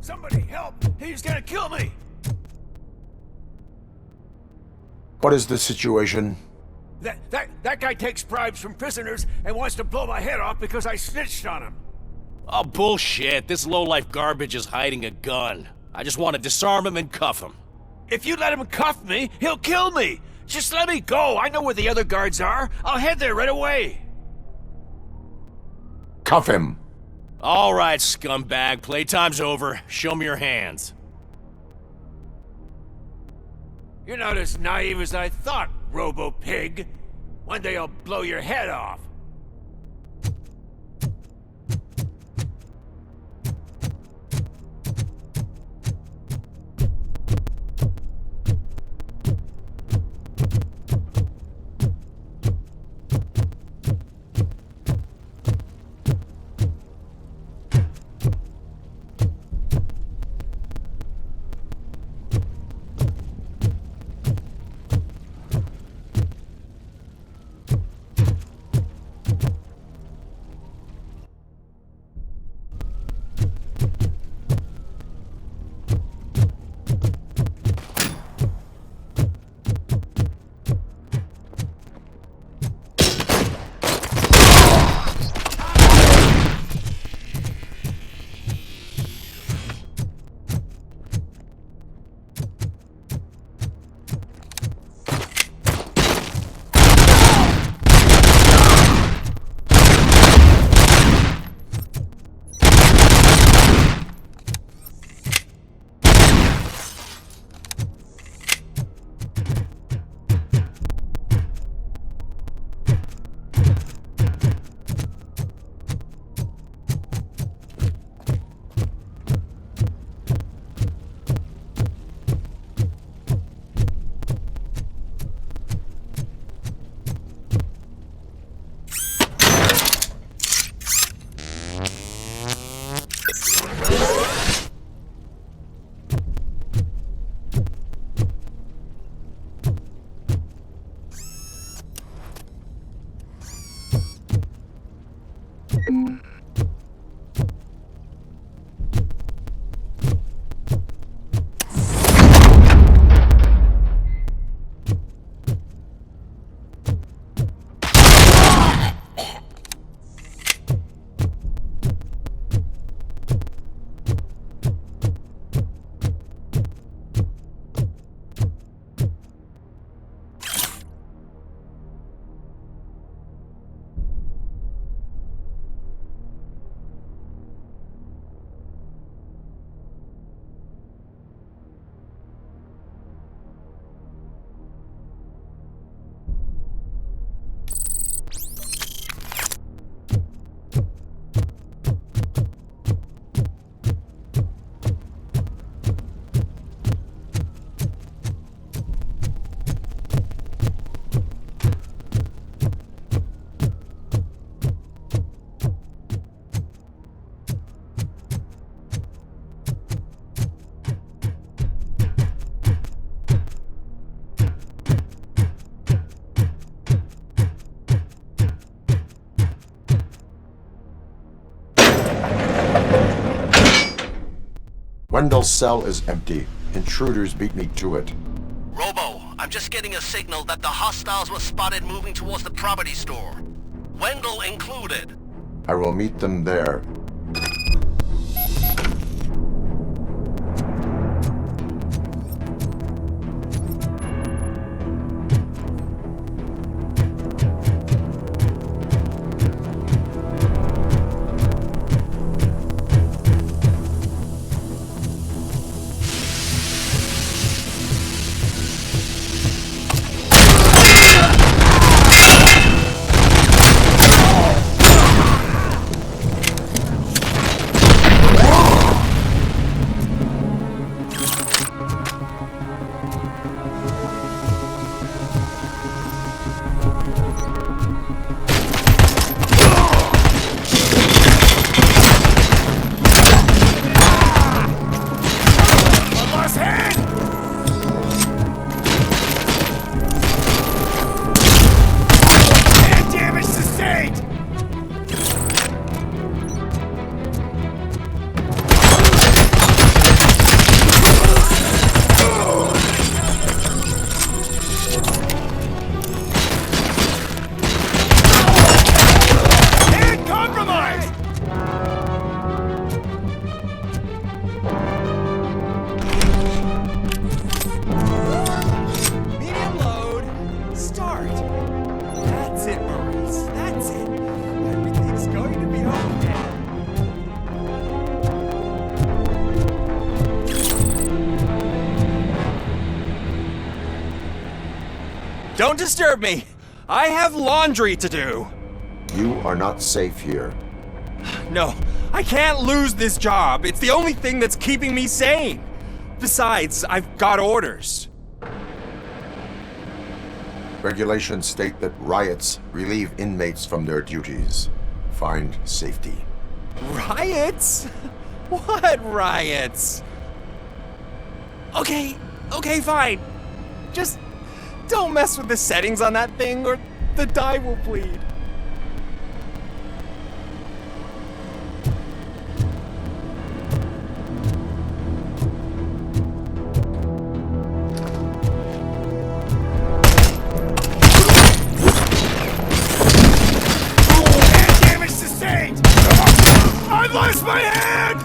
Somebody help! He's gonna kill me! What is the situation? That guy takes bribes from prisoners and wants to blow my head off because I snitched on him. Oh, bullshit. This low-life garbage is hiding a gun. I just want to disarm him and cuff him. If you let him cuff me, he'll kill me! Just let me go! I know where the other guards are! I'll head there right away! Cuff him! All right, scumbag. Playtime's over. Show me your hands. You're not as naive as I thought, Robo-Pig. One day I'll blow your head off. Wendell's cell is empty. Intruders beat me to it. Robo, I'm just getting a signal that the hostiles were spotted moving towards the property store. Wendell included. I will meet them there. Don't disturb me. I have laundry to do. You are not safe here. No, I can't lose this job. It's the only thing that's keeping me sane. Besides, I've got orders. Regulations state that riots relieve inmates from their duties. Find safety. Riots? What riots? Okay, fine. Just don't mess with the settings on that thing or the dye will bleed. Damage sustained! I've lost my hand!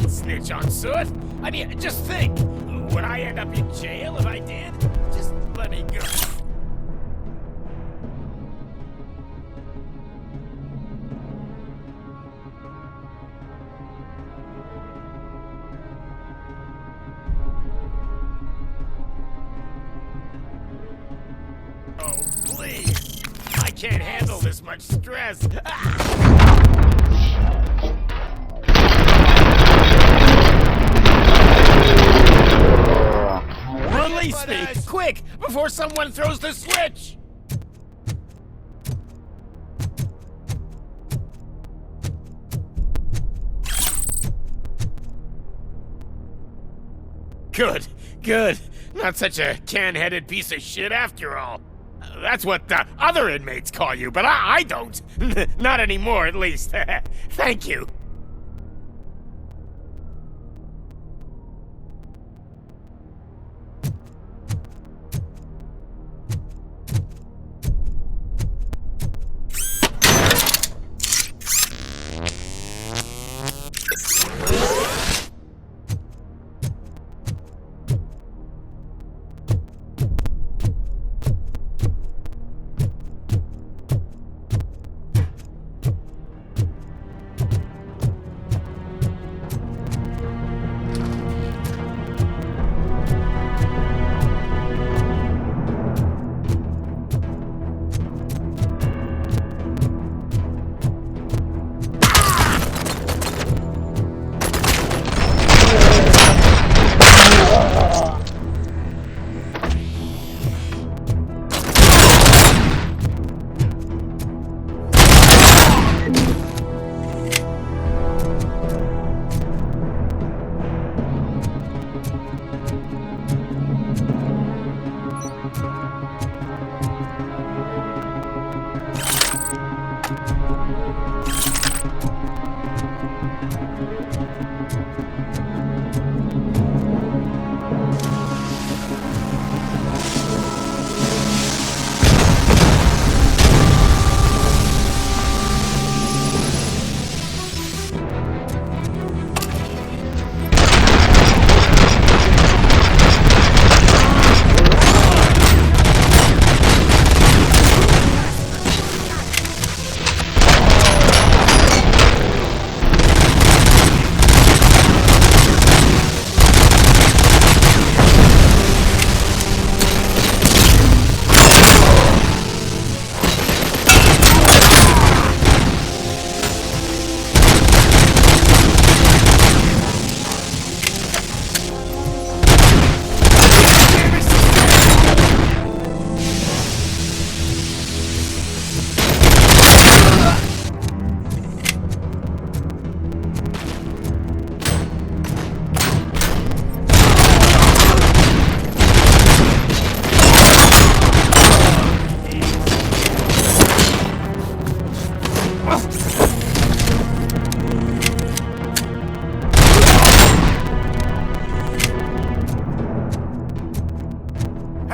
Snitch on Soot. I mean, just think. Would I end up in jail if I did? Just let me go. Oh, please. I can't handle this much stress. Release me, quick, before someone throws the switch! Good, good. Not such a can-headed piece of shit after all. That's what the other inmates call you, but I don't. Not anymore, at least. Thank you.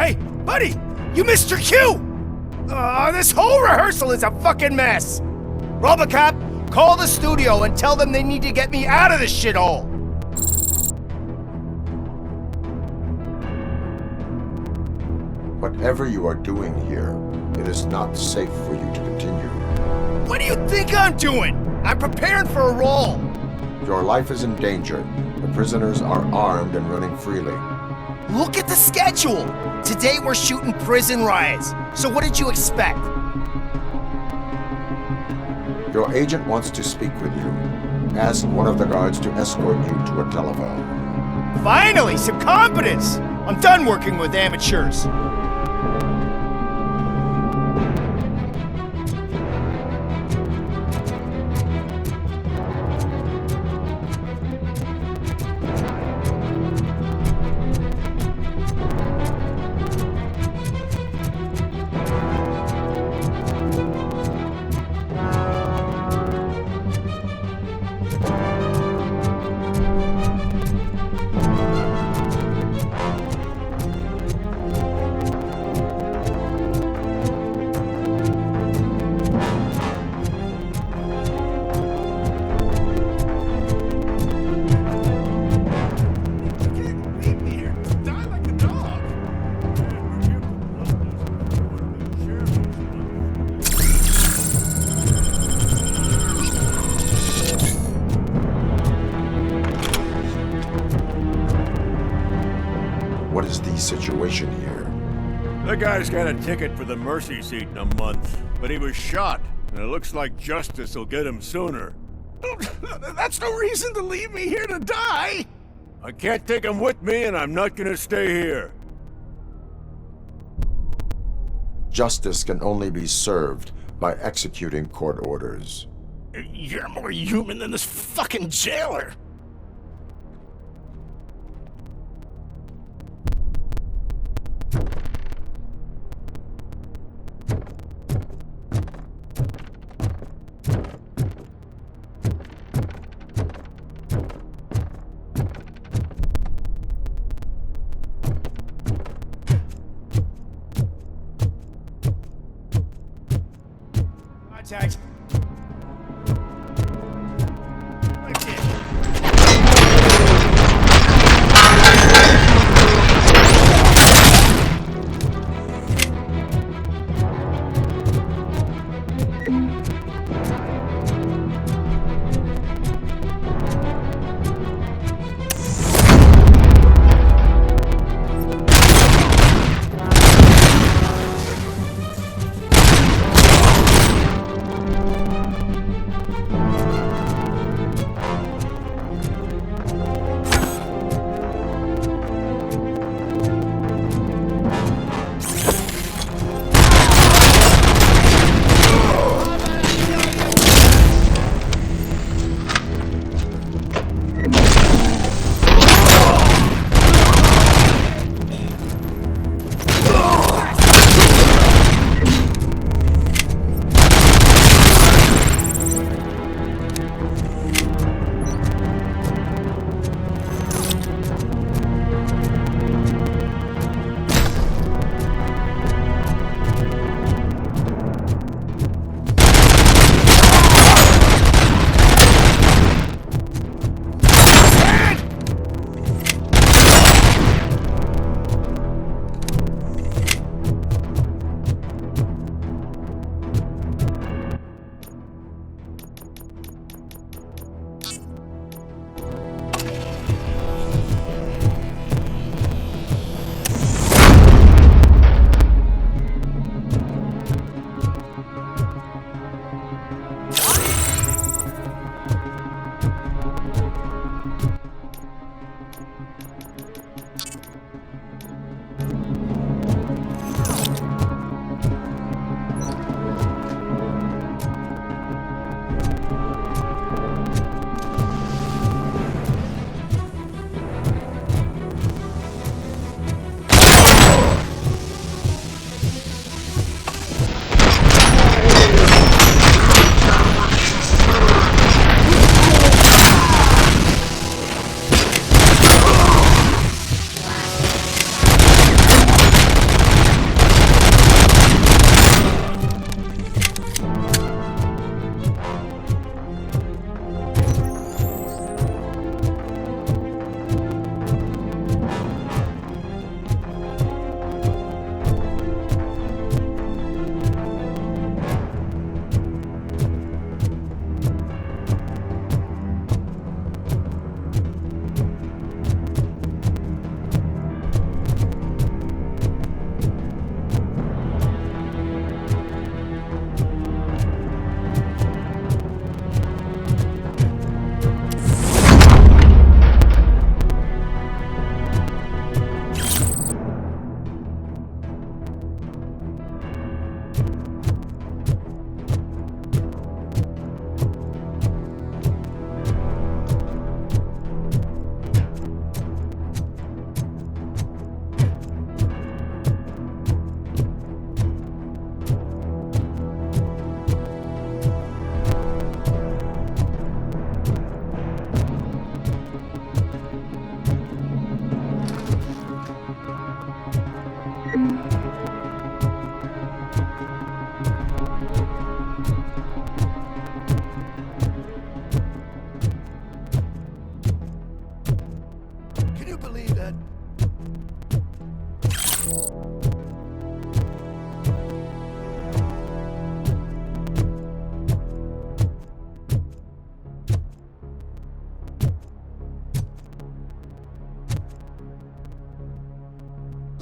Hey, buddy! You missed your cue! This whole rehearsal is a fucking mess! Robocop, call the studio and tell them they need to get me out of this shithole! Whatever you are doing here, it is not safe for you to continue. What do you think I'm doing? I'm preparing for a role! Your life is in danger. The prisoners are armed and running freely. Look at the schedule! Today we're shooting prison riots. So what did you expect? Your agent wants to speak with you. Ask one of the guards to escort you to a telephone. Finally, some competence! I'm done working with amateurs. What is the situation here? The guy's got a ticket for the mercy seat in a month, but he was shot, and it looks like justice will get him sooner. That's no reason to leave me here to die! I can't take him with me, and I'm not gonna stay here. Justice can only be served by executing court orders. You're more human than this fucking jailer! Contact. That's it.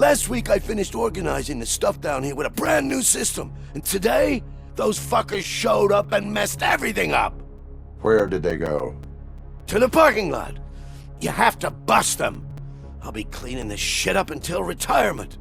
Last week I finished organizing the stuff down here with a brand new system. And today, those fuckers showed up and messed everything up. Where did they go? To the parking lot. You have to bust them. I'll be cleaning this shit up until retirement.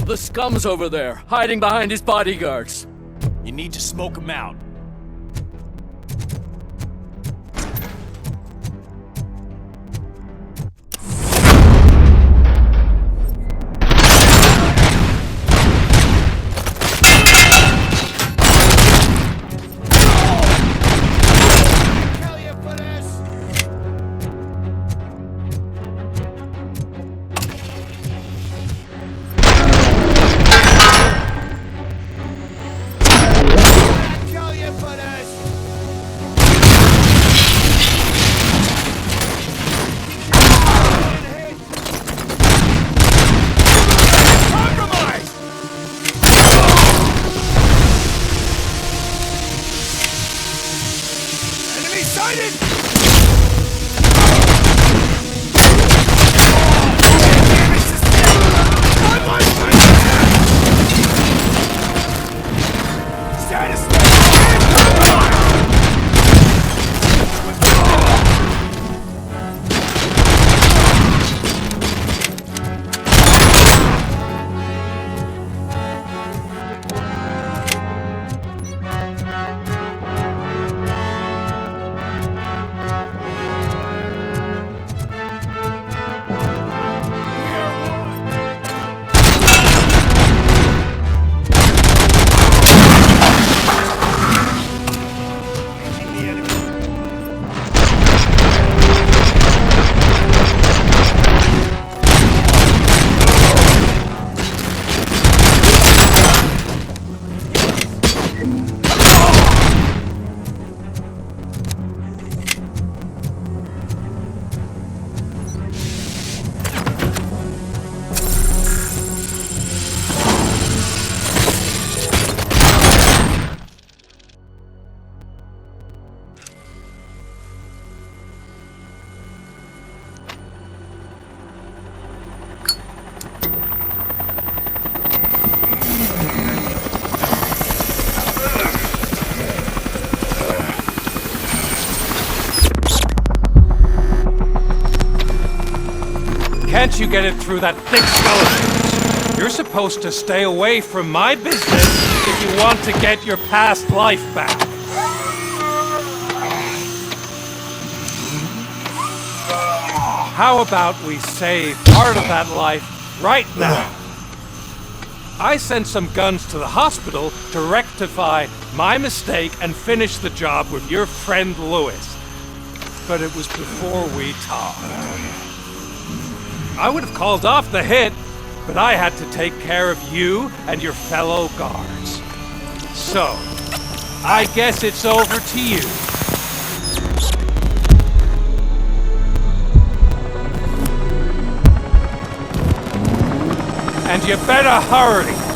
The scum's over there, hiding behind his bodyguards. You need to smoke him out. Can't you get it through that thick skeleton? You're supposed to stay away from my business if you want to get your past life back. How about we save part of that life right now? I sent some guns to the hospital to rectify my mistake and finish the job with your friend Lewis. But it was before we talked. I would have called off the hit, but I had to take care of you and your fellow guards. So, I guess it's over to you. And you better hurry.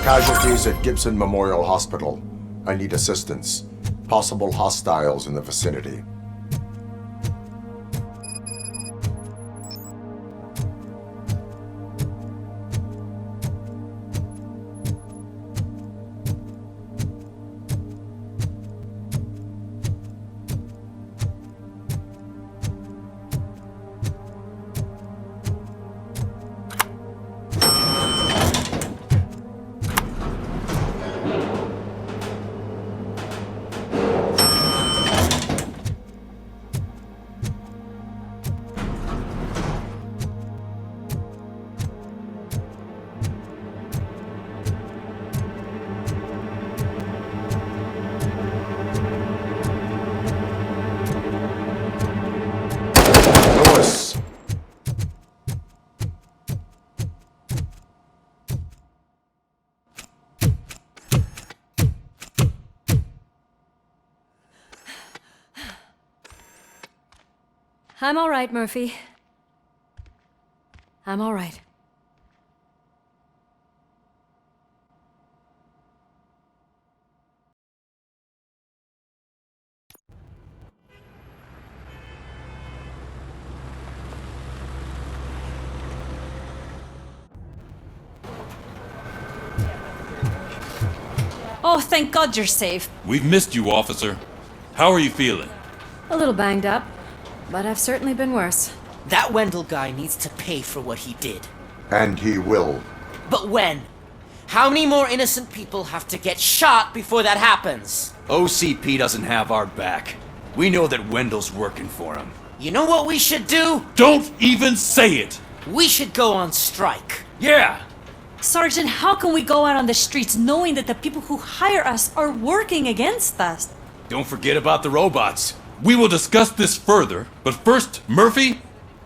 Casualties at Gibson Memorial Hospital. I need assistance. Possible hostiles in the vicinity. I'm all right, Murphy. I'm all right. Oh, thank God you're safe. We've missed you, officer. How are you feeling? A little banged up, but I've certainly been worse. That Wendell guy needs to pay for what he did. And he will. But when? How many more innocent people have to get shot before that happens? OCP doesn't have our back. We know that Wendell's working for him. You know what we should do? Don't even say it! We should go on strike. Yeah! Sergeant, how can we go out on the streets knowing that the people who hire us are working against us? Don't forget about the robots. We will discuss this further, but first, Murphy,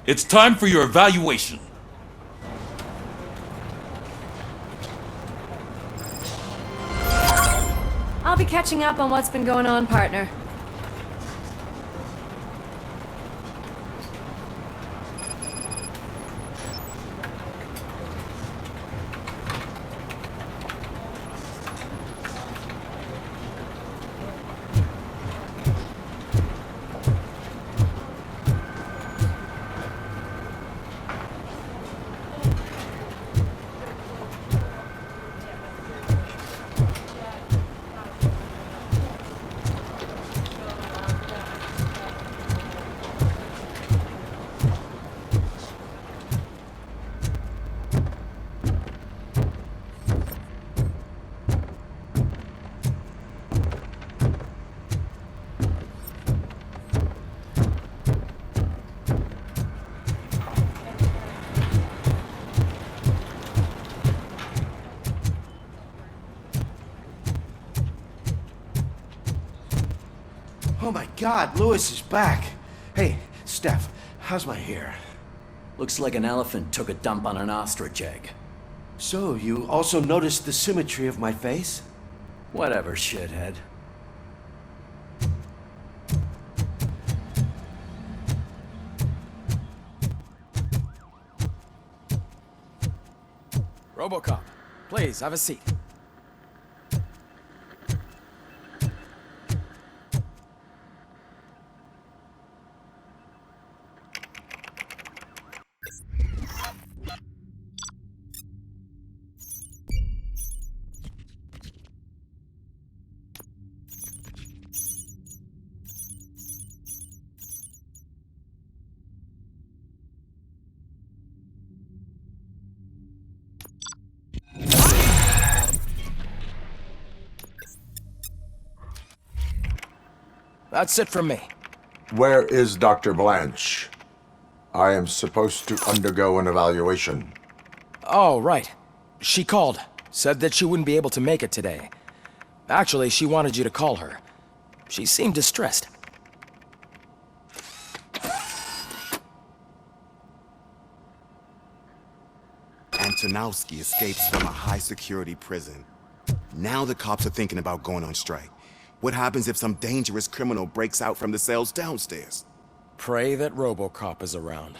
it's time for your evaluation. I'll be catching up on what's been going on, partner. Oh my God, Lewis is back. Hey, Steph, how's my hair? Looks like an elephant took a dump on an ostrich egg. So, you also noticed the symmetry of my face? Whatever, shithead. Robocop, please, have a seat. That's it from me. Where is Dr. Blanche? I am supposed to undergo an evaluation. Oh, right. She called. Said that she wouldn't be able to make it today. Actually, she wanted you to call her. She seemed distressed. Antonowski escapes from a high-security prison. Now the cops are thinking about going on strike. What happens if some dangerous criminal breaks out from the cells downstairs? Pray that Robocop is around.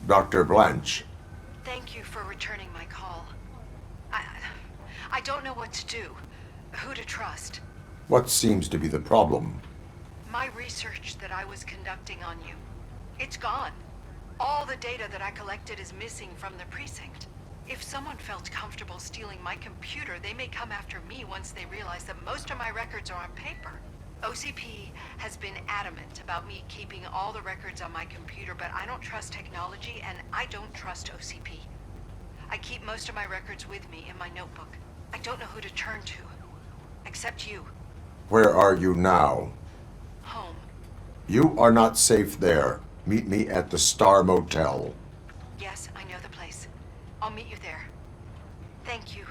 Dr. Blanche. Thank you for returning my call. I don't know what to do. Who to trust. What seems to be the problem? My research that I was conducting on you. It's gone. All the data that I collected is missing from the precinct. If someone felt comfortable stealing my computer, they may come after me once they realize that most of my records are on paper. OCP has been adamant about me keeping all the records on my computer, but I don't trust technology and I don't trust OCP. I keep most of my records with me in my notebook. I don't know who to turn to, except you. Where are you now? Home. You are not safe there. Meet me at the Star Motel. Yes, I know the place. I'll meet you there. Thank you.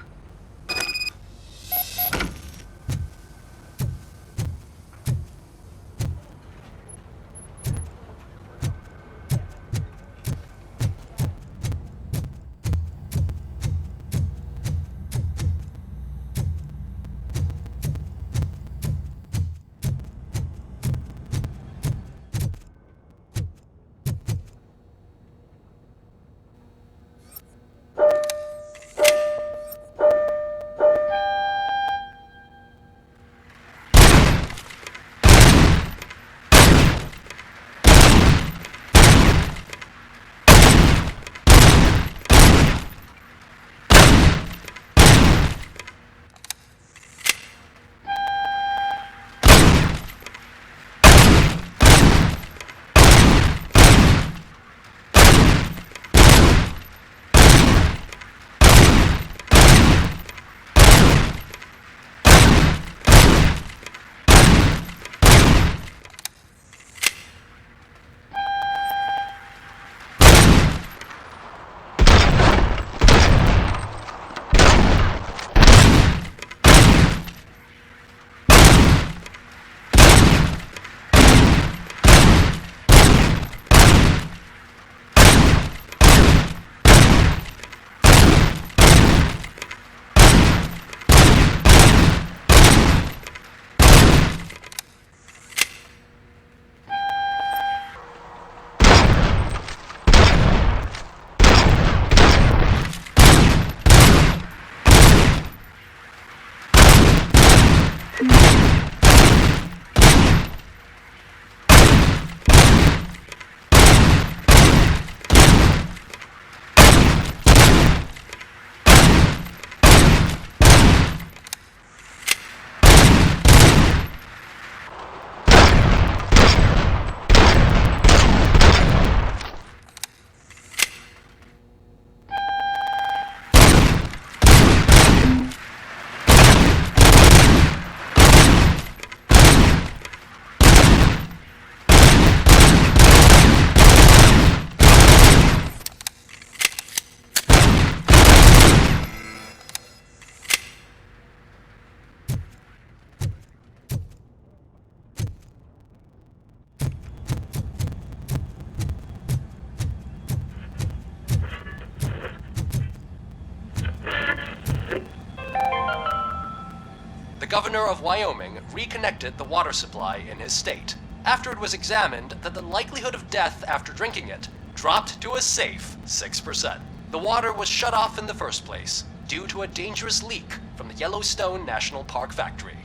The governor of Wyoming reconnected the water supply in his state after it was examined that the likelihood of death after drinking it dropped to a safe 6%. The water was shut off in the first place due to a dangerous leak from the Yellowstone National Park factory.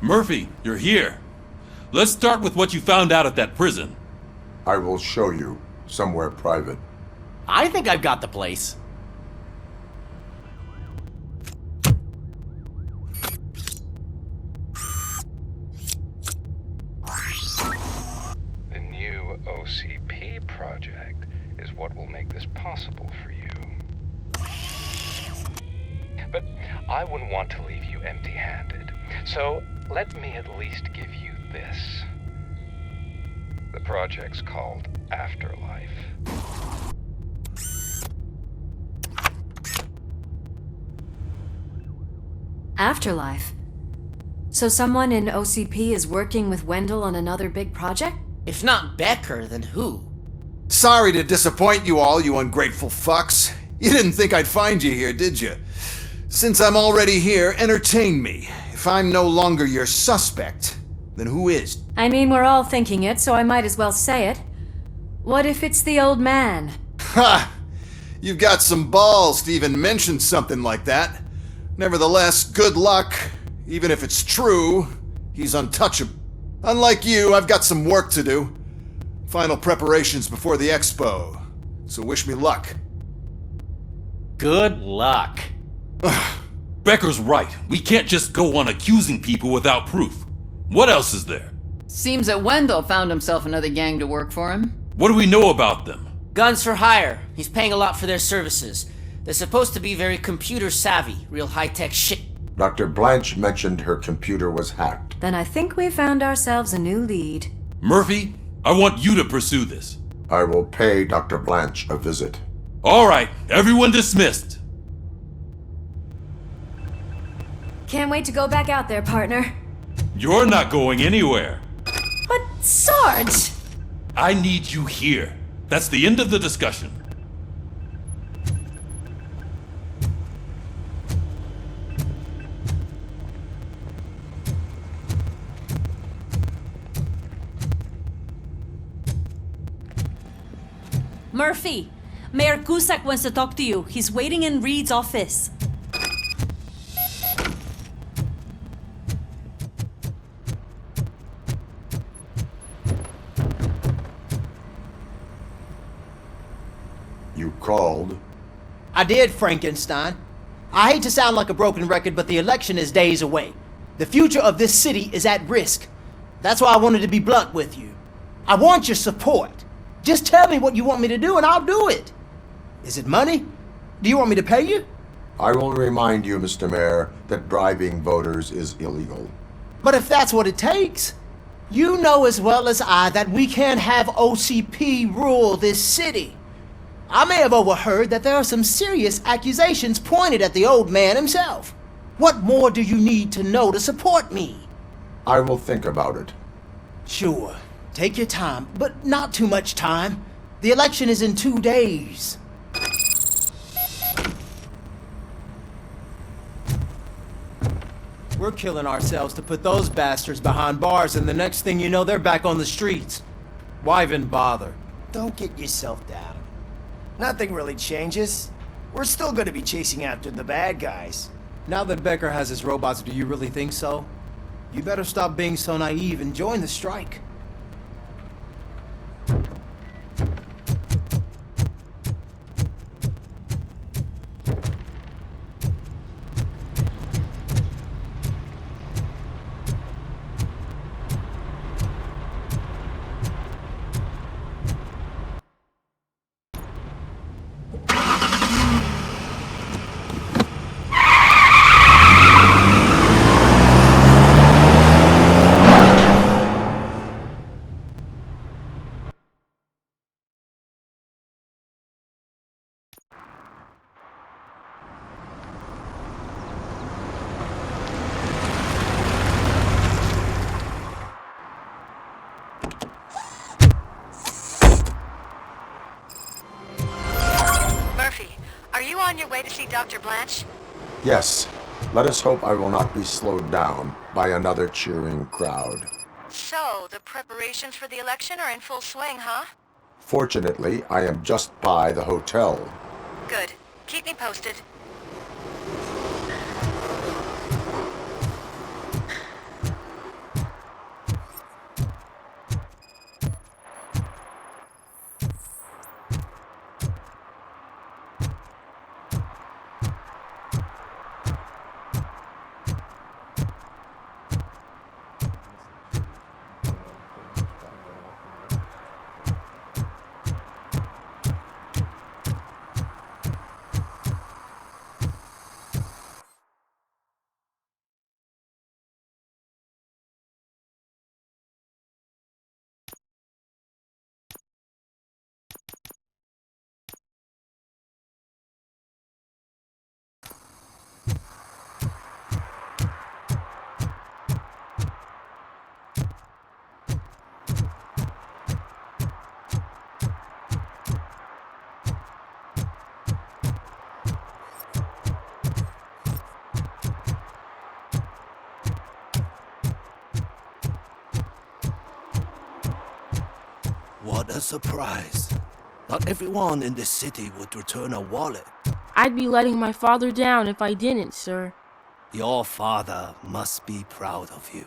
Murphy, you're here. Let's start with what you found out at that prison. I will show you, somewhere private. I think I've got the place. The new OCP project is what will make this possible for you. But I wouldn't want to leave you empty-handed, so let me at least give you this. The project's called Afterlife. Afterlife? So someone in OCP is working with Wendell on another big project? If not Becker, then who? Sorry to disappoint you all, you ungrateful fucks. You didn't think I'd find you here, did you? Since I'm already here, entertain me. If I'm no longer your suspect, then who is? I mean, we're all thinking it, so I might as well say it. What if it's the old man? Ha! You've got some balls to even mention something like that. Nevertheless, good luck. Even if it's true, he's untouchable. Unlike you, I've got some work to do. Final preparations before the expo. So wish me luck. Good luck. Becker's right. We can't just go on accusing people without proof. What else is there? Seems that Wendell found himself another gang to work for him. What do we know about them? Guns for hire. He's paying a lot for their services. They're supposed to be very computer savvy, real high-tech shit. Dr. Blanche mentioned her computer was hacked. Then I think we found ourselves a new lead. Murphy, I want you to pursue this. I will pay Dr. Blanche a visit. All right, everyone dismissed. Can't wait to go back out there, partner. You're not going anywhere. But Sarge! I need you here. That's the end of the discussion. Murphy, Mayor Cusack wants to talk to you. He's waiting in Reed's office. You called? I did, Frankenstein. I hate to sound like a broken record, but the election is days away. The future of this city is at risk. That's why I wanted to be blunt with you. I want your support. Just tell me what you want me to do and I'll do it. Is it money? Do you want me to pay you? I will remind you, Mr. Mayor, that bribing voters is illegal. But if that's what it takes, you know as well as I that we can't have OCP rule this city. I may have overheard that there are some serious accusations pointed at the old man himself. What more do you need to know to support me? I will think about it. Sure. Take your time, but not too much time. The election is in 2 days. We're killing ourselves to put those bastards behind bars, and the next thing you know, they're back on the streets. Why even bother? Don't get yourself down. Nothing really changes. We're still gonna be chasing after the bad guys. Now that Becker has his robots, do you really think so? You better stop being so naive and join the strike. Are you on your way to see Dr. Blanche? Yes. Let us hope I will not be slowed down by another cheering crowd. So, the preparations for the election are in full swing, huh? Fortunately, I am just by the hotel. Good. Keep me posted. What a surprise. Not everyone in this city would return a wallet. I'd be letting my father down if I didn't, sir. Your father must be proud of you.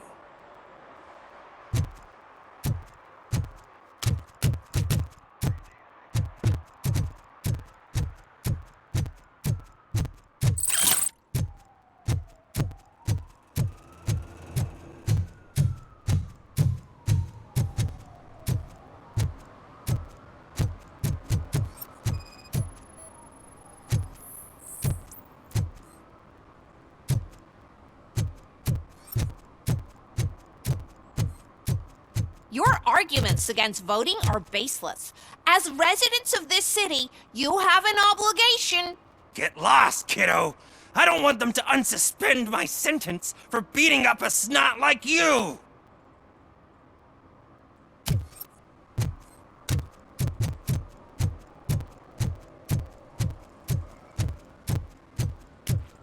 Your arguments against voting are baseless. As residents of this city, you have an obligation. Get lost, kiddo. I don't want them to unsuspend my sentence for beating up a snot like you.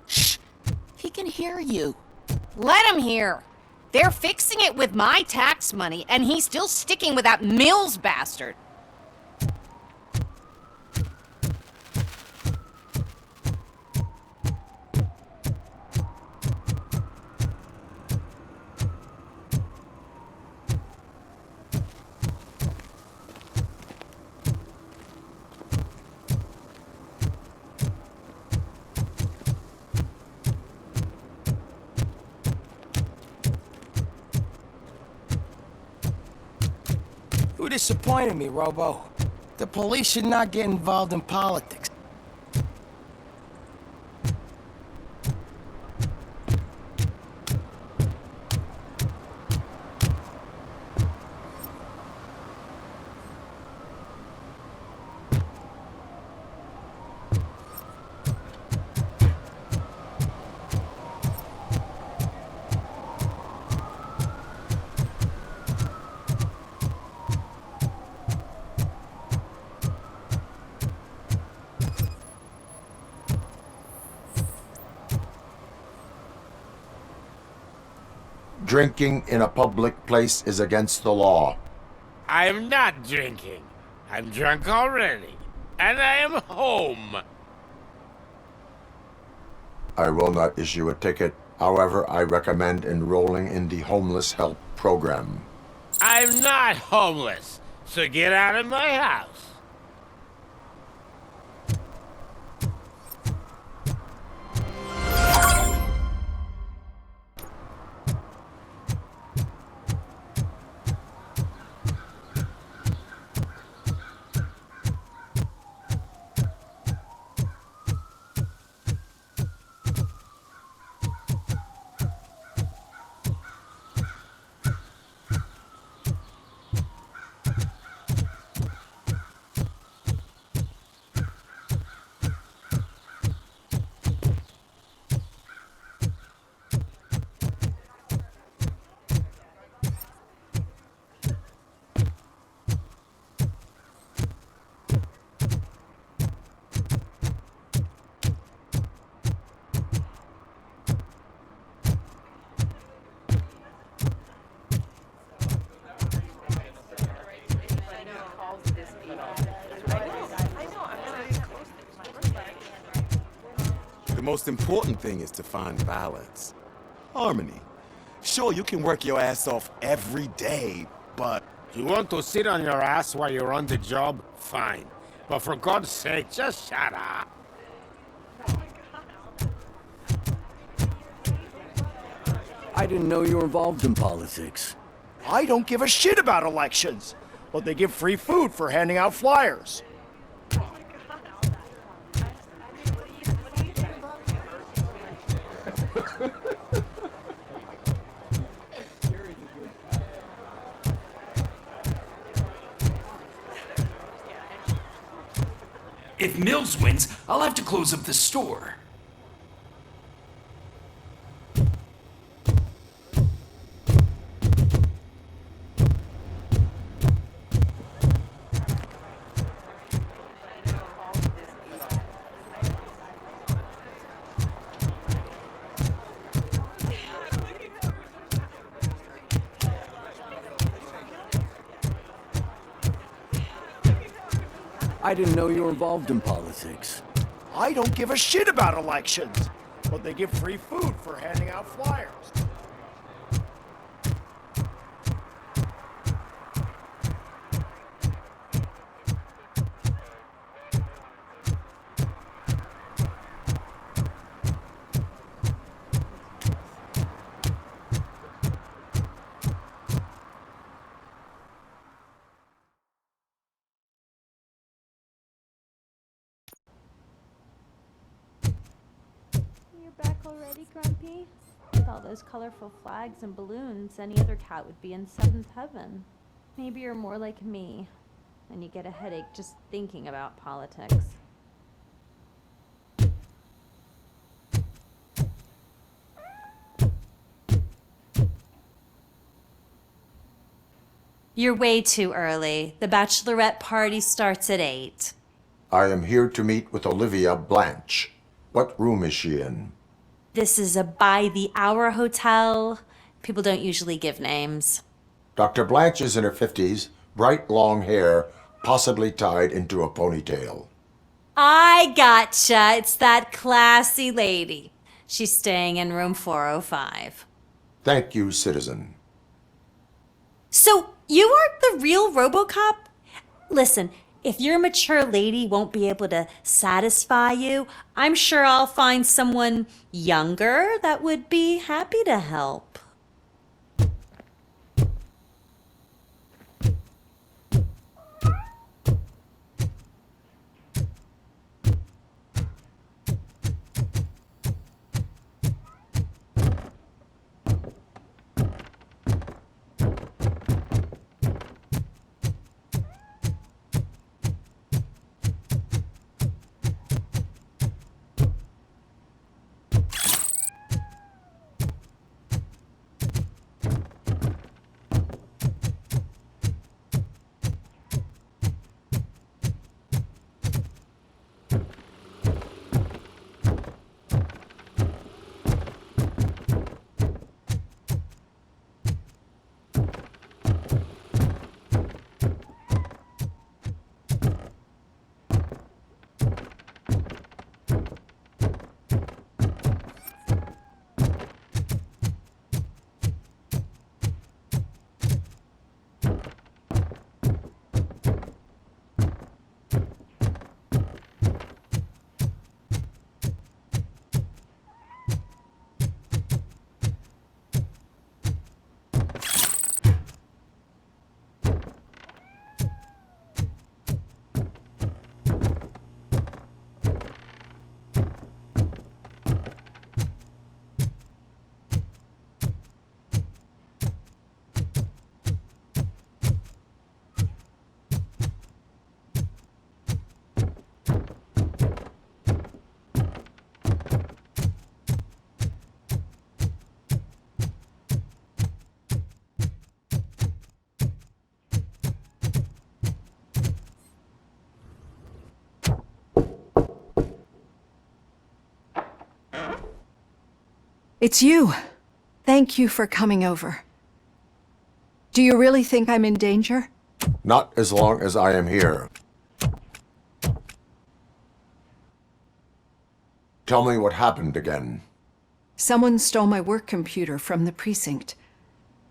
Shh! He can hear you. Let him hear. They're fixing it with my tax money, and he's still sticking with that Mills bastard. You disappointed me, Robo. The police should not get involved in politics. Drinking in a public place is against the law. I'm not drinking. I'm drunk already. And I am home. I will not issue a ticket. However, I recommend enrolling in the homeless help program. I'm not homeless, so get out of my house. The most important thing is to find balance. Harmony. Sure, you can work your ass off every day, but... You want to sit on your ass while you're on the job? Fine. But for God's sake, just shut up. I didn't know you were involved in politics. I don't give a shit about elections, but they give free food for handing out flyers. If Mills wins, I'll have to close up the store. I didn't know you were involved in politics. I don't give a shit about elections, but they give free food for handing out flyers. You're back already, Grumpy? With all those colorful flags and balloons, any other cat would be in seventh heaven. Maybe you're more like me, and you get a headache just thinking about politics. You're way too early. The bachelorette party starts at 8. I am here to meet with Olivia Blanche. What room is she in? This is a by-the-hour hotel. People don't usually give names. Dr. Blanche is in her 50s, bright long hair, possibly tied into a ponytail. I gotcha. It's that classy lady. She's staying in room 405. Thank you, citizen. So, you aren't the real Robocop? Listen, if your mature lady won't be able to satisfy you, I'm sure I'll find someone younger that would be happy to help. It's you. Thank you for coming over. Do you really think I'm in danger? Not as long as I am here. Tell me what happened again. Someone stole my work computer from the precinct.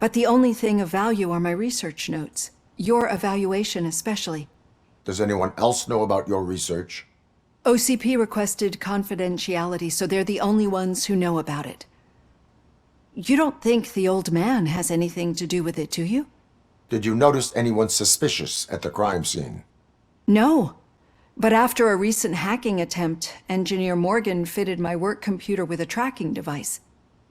But the only thing of value are my research notes. Your evaluation especially. Does anyone else know about your research? OCP requested confidentiality, so they're the only ones who know about it. You don't think the old man has anything to do with it, do you? Did you notice anyone suspicious at the crime scene? No. But after a recent hacking attempt, Engineer Morgan fitted my work computer with a tracking device.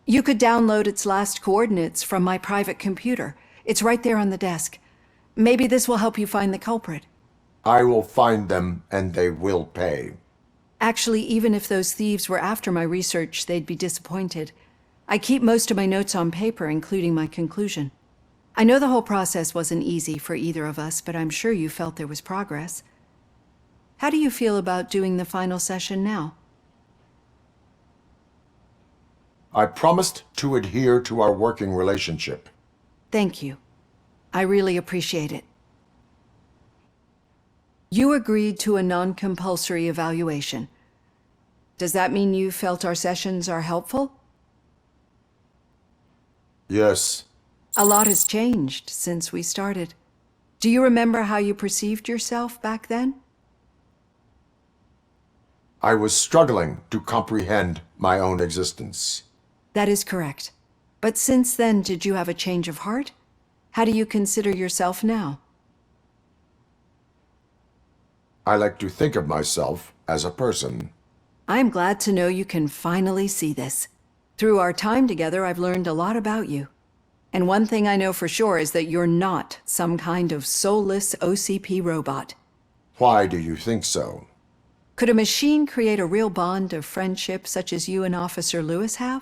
You could download its last coordinates from my private computer. It's right there on the desk. Maybe this will help you find the culprit. I will find them, and they will pay. Actually, even if those thieves were after my research, they'd be disappointed. I keep most of my notes on paper, including my conclusion. I know the whole process wasn't easy for either of us, but I'm sure you felt there was progress. How do you feel about doing the final session now? I promised to adhere to our working relationship. Thank you. I really appreciate it. You agreed to a non-compulsory evaluation. Does that mean you felt our sessions are helpful? Yes. A lot has changed since we started. Do you remember how you perceived yourself back then? I was struggling to comprehend my own existence. That is correct. But since then, did you have a change of heart? How do you consider yourself now? I like to think of myself as a person. I'm glad to know you can finally see this. Through our time together, I've learned a lot about you. And one thing I know for sure is that you're not some kind of soulless OCP robot. Why do you think so? Could a machine create a real bond of friendship such as you and Officer Lewis have?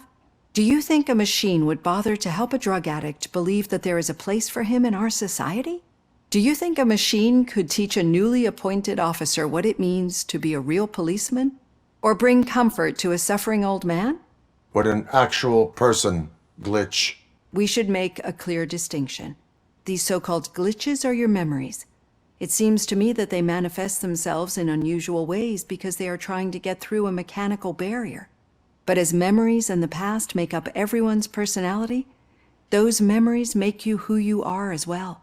Do you think a machine would bother to help a drug addict believe that there is a place for him in our society? Do you think a machine could teach a newly appointed officer what it means to be a real policeman? Or bring comfort to a suffering old man? Would an actual person glitch? We should make a clear distinction. These so-called glitches are your memories. It seems to me that they manifest themselves in unusual ways because they are trying to get through a mechanical barrier. But as memories and the past make up everyone's personality, those memories make you who you are as well.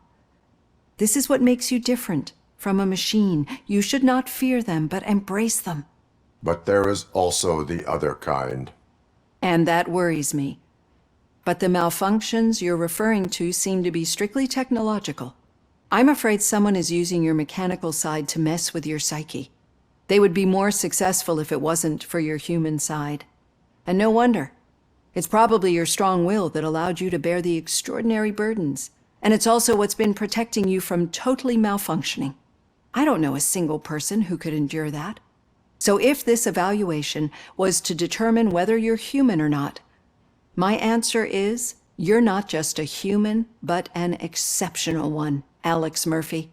This is what makes you different from a machine. You should not fear them, but embrace them. But there is also the other kind. And that worries me. But the malfunctions you're referring to seem to be strictly technological. I'm afraid someone is using your mechanical side to mess with your psyche. They would be more successful if it wasn't for your human side. And no wonder. It's probably your strong will that allowed you to bear the extraordinary burdens. And it's also what's been protecting you from totally malfunctioning. I don't know a single person who could endure that. So if this evaluation was to determine whether you're human or not, my answer is, you're not just a human, but an exceptional one, Alex Murphy.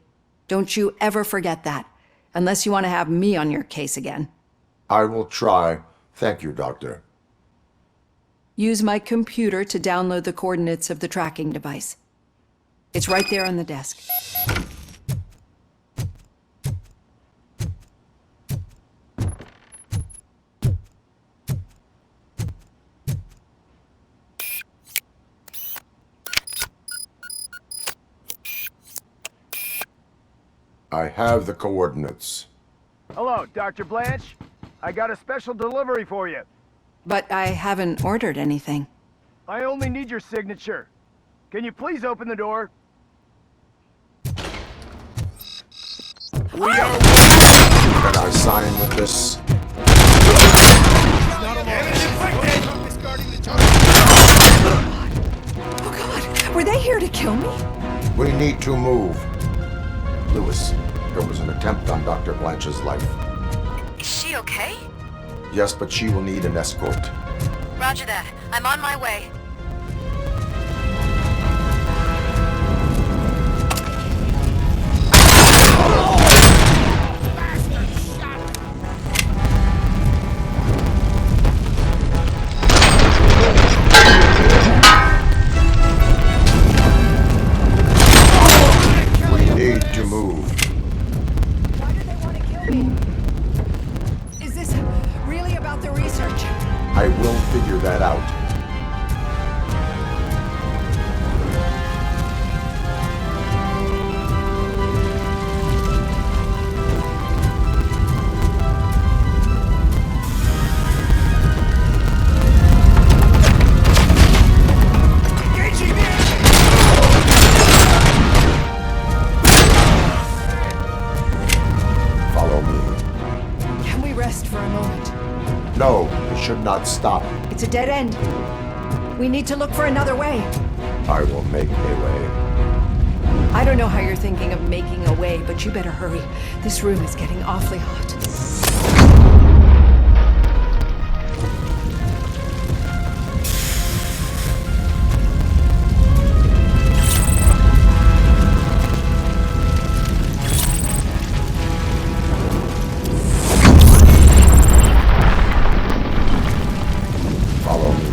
Don't you ever forget that, unless you want to have me on your case again. I will try. Thank you, Doctor. Use my computer to download the coordinates of the tracking device. It's right there on the desk. I have the coordinates. Hello, Dr. Blanche. I got a special delivery for you. But I haven't ordered anything. I only need your signature. Can you please open the door? We are... Can I sign with this? Oh God, were they here to kill me? We need to move. Lewis, there was an attempt on Dr. Blanche's life. Is she okay? Yes, but she will need an escort. Roger that. I'm on my way. We need to move. Why do they want to kill me? Is this really about the research? I will figure that out. Follow me. Can we rest for a moment? No, we should not stop. It's a dead end. We need to look for another way. I will make a way. I don't know how you're thinking of making a way, but you better hurry. This room is getting awfully hot. Follow me.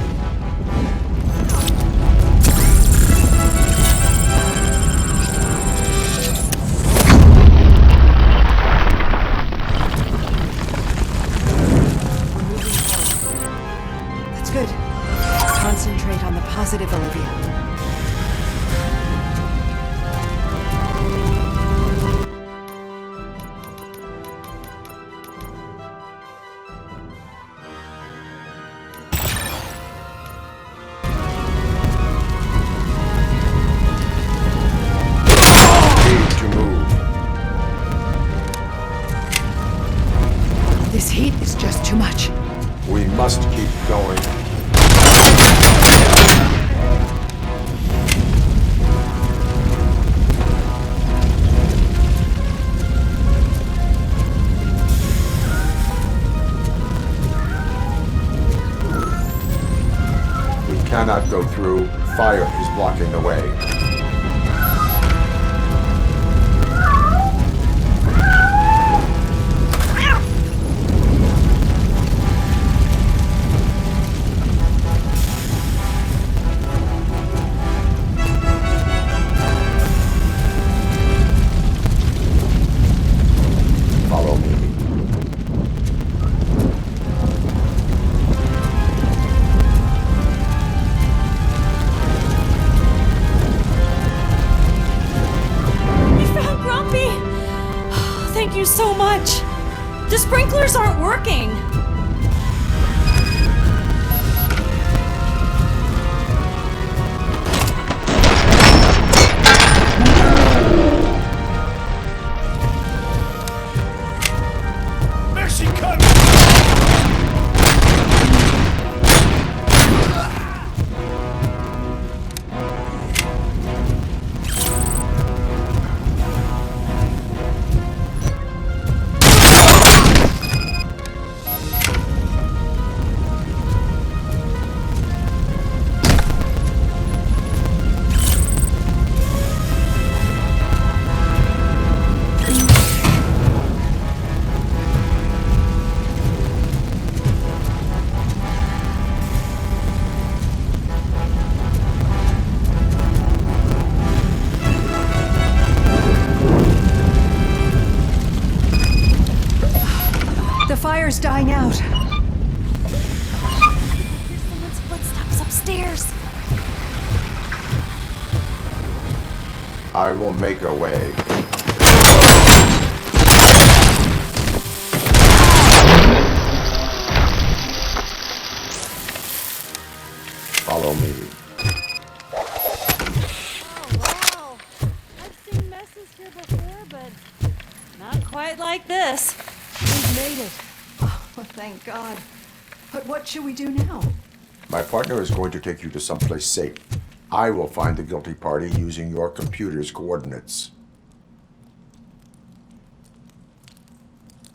This heat is just too much. We must keep going. We cannot go through. Fire is blocking the way. Follow me. We found Grumpy! Thank you so much. The sprinklers aren't working. There she comes! The fire's dying out. There's someone's footsteps upstairs. I will make a way. Follow me. Wow. I've seen messes here before, but not quite like this. We've made it. Oh, thank God. But what should we do now? My partner is going to take you to someplace safe. I will find the guilty party using your computer's coordinates.